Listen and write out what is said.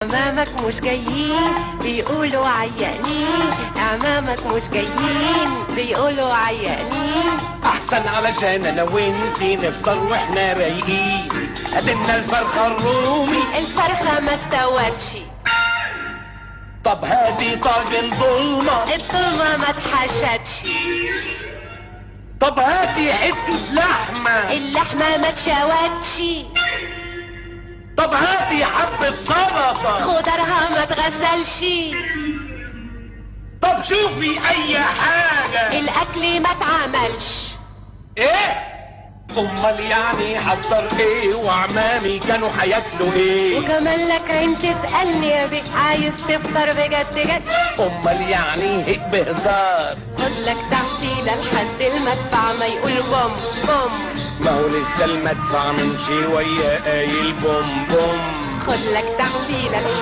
أمامك مش جايين بيقولوا عيانين، أمامك مش جايين بيقولوا عيانين. أحسن علشان أنا وإنتي نفطر وإحنا رايقين. هاتلنا الفرخة الرومي، الفرخة ما استوتش. طب هاتي طاجن ضلمة، الضلمة ما اتحشتش. طب هاتي حتة لحمة، اللحمة ما اتشوتش. طب هاتي حبة سلطة، خضرها ما اتغسلش. طب شوفي أي حاجة. الأكل ما اتعملش. إيه؟ أمال يعني هفطر إيه وعمامي كانوا هياكلوا إيه؟ وكمان لك عين تسألني يا بيه عايز تفطر بجد جد؟ أمال يعني هيك بهزار. خدلك تحصيلة لحد المدفع ما يقول بوم بوم. ما هو لسه المدفع من شوية قايل بوم بوم. خدلك تحصيلة